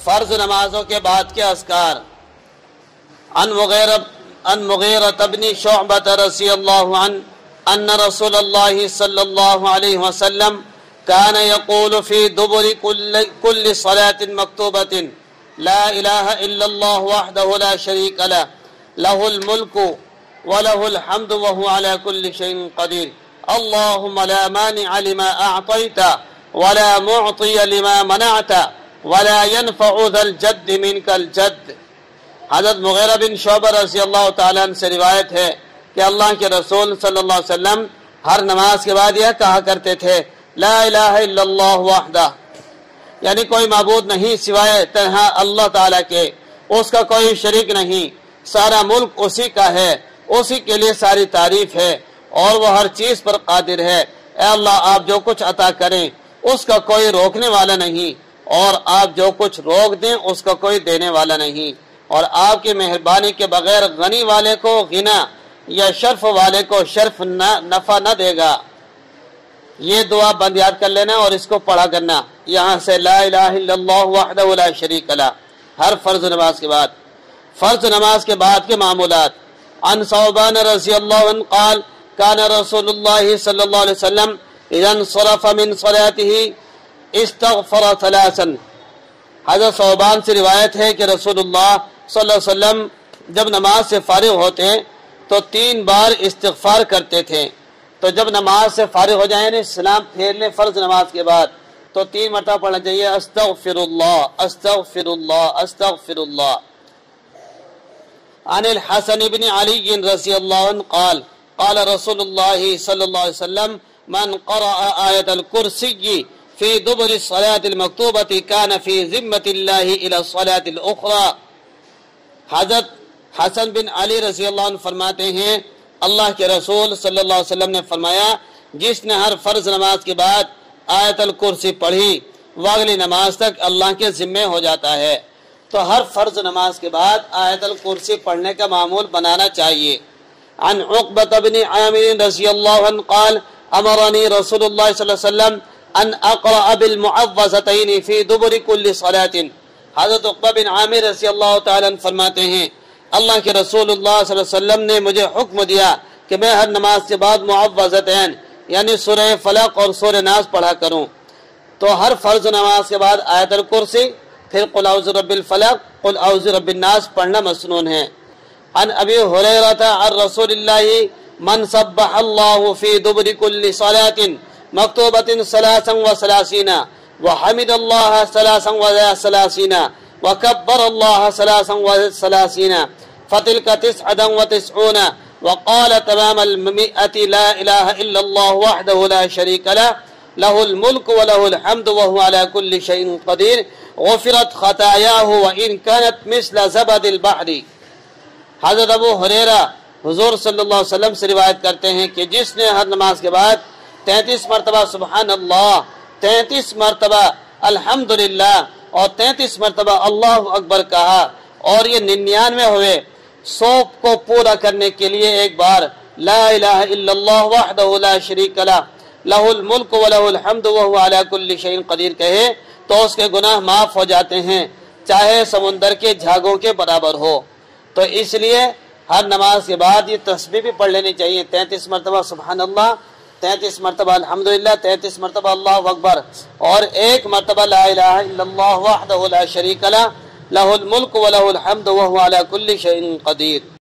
فرض نمازوں کے بعد کے اذکار۔ عن مغیرة بن شعبة رضی اللہ عنہ ان رسول اللہ صلی اللہ علیہ وسلم كان يقول في دبر كل صلاة مكتوبة لا إله إلا الله وحده لا شريك له له الملك وله الحمد وهو على كل شيء قدير اللهم لا مانع لما أعطيت ولا معطي لما منعت ولا ينفع ذا الجد منك الجد۔ حضرت مغیرہ بن شعبہ رضی اللہ تعالیٰ عنہ سے روایت ہے کہ اللہ کے رسول صلی اللہ علیہ وسلم ہر نماز کے بعد یہ کہا کرتے تھے لا الہ الا اللہ وحدہ، یعنی کوئی معبود نہیں سوائے تنہا اللہ تعالیٰ کے، اس کا کوئی شریک نہیں، سارا ملک اسی کا ہے، اسی کے لیے ساری تعریف ہے اور وہ ہر چیز پر قادر ہے۔ اے اللہ آپ جو کچھ عطا کریں اس کا کوئی روکنے والا نہیں، اور آپ جو کچھ روک دیں اس کا کوئی دینے والا نہیں، اور آپ کی مہربانی کے بغیر غنی والے کو غنا یا شرف والے کو شرف نفع نہ دے گا۔ یہ دعا بند یاد کر لینا اور اس کو پڑھا کرنا یہاں سے لا الہ الا اللہ وحدہ لا شریک لہ ہر فرض نماز کے بعد۔ فرض نماز کے بعد کے معمولات۔ عن ثوبان رضی اللہ عنہ قال کان رسول اللہ صلی اللہ علیہ وسلم اذا انصرف من صلاته استغفر ثلاثا۔ حضرت ثوبان سے روایت ہے کہ رسول اللہ صلی اللہ علیہ وسلم جب نماز سے فارغ ہوتے تو 3 بار استغفار کرتے تھے۔ تو جب نماز سے فارغ ہو جائیں یعنی سلام پھیر لیں فرض نماز کے بعد تو 3 مرتبہ پڑھنا چاہیے استغفر اللہ استغفر اللہ استغفر اللہ۔ عن الحسن بن علی رضی اللہ عنہ قال قال رسول اللہ صلی اللہ علیہ وسلم من قرأ آیت الکرسی فی دبر الصلاة المکتوبة كان فی ذمة اللہ الى الصلاة الاخرى۔ حضرت حسن بن علی رضی اللہ عنہ فرماتے ہیں اللہ کے رسول صلی اللہ علیہ وسلم نے فرمایا جس نے ہر فرض نماز کے بعد آیت الکرسی پڑھی وہ اگلی نماز تک اللہ کے ذمے ہو جاتا ہے۔ تو ہر فرض نماز کے بعد آیت الکرسی پڑھنے کا معمول بنانا چاہیے۔ عن عقبۃ بن عامر رضی اللہ عنہ قال امرنی رسول اللہ صلی اللہ علیہ وسلم ان اقرأ بالمعوذتین فی دبر کل صلاۃ۔ حضرت عقبہ بن عامر رضی اللہ تعالی عنہ فرماتے ہیں اللہ کے رسول اللہ صلی اللہ علیہ وسلم نے مجھے حکم دیا کہ میں ہر نماز کے بعد معوذتین یعنی سورہ فلق اور سورہ ناس پڑھا کروں۔ تو ہر فرض نماز کے بعد آیت الکرسی پھر قل اعوذ برب الفلق قل اعوذ برب الناس پڑھنا مسنون ہے۔ عن ابی ہریرہ عن رسول اللہ من سبح اللہ فی دبر کل صلاۃ مکتوبۃ 33 وحمد اللہ 33 وكبر الله 33 فتلك 99 وقال تمام 100 لا إله إلا الله وحده لا شريك له له الملك وله الحمد وهو على كل شيء قدير غفرت خطاياه وإن كانت مثل زبد البحر۔ حضرت ابو ہریرہ حضور صلی اللہ علیہ وسلم سے روایت کرتے ہیں کہ جس نے ہر نماز کے بعد 33 مرتبہ سبحان اللہ، 33 مرتبہ الحمدللہ اور 33 مرتبہ اللہ اکبر کہا اور یہ 99 ہوئے 100 کو پورا کرنے کے لیے ایک بار لا الہ الا اللہ وحدہ لا شریک لہ لہ الملک ولہ الحمد وہو علی کل شیء قدیر کہے تو اس کے گناہ معاف ہو جاتے ہیں چاہے سمندر کے جھاگوں کے برابر ہو۔ تو اس لیے ہر نماز کے بعد یہ تسبیح بھی پڑھ لینی چاہیے 33 مرتبہ سبحان اللہ، 33 مرتبہ الحمدللہ، 33 مرتبہ اللہ اکبر اور 1 مرتبہ لا الہ الا اللہ وحدہ لا شریک لہ لہ الملک ولہ الحمد وہو علی کل شیء قدیر۔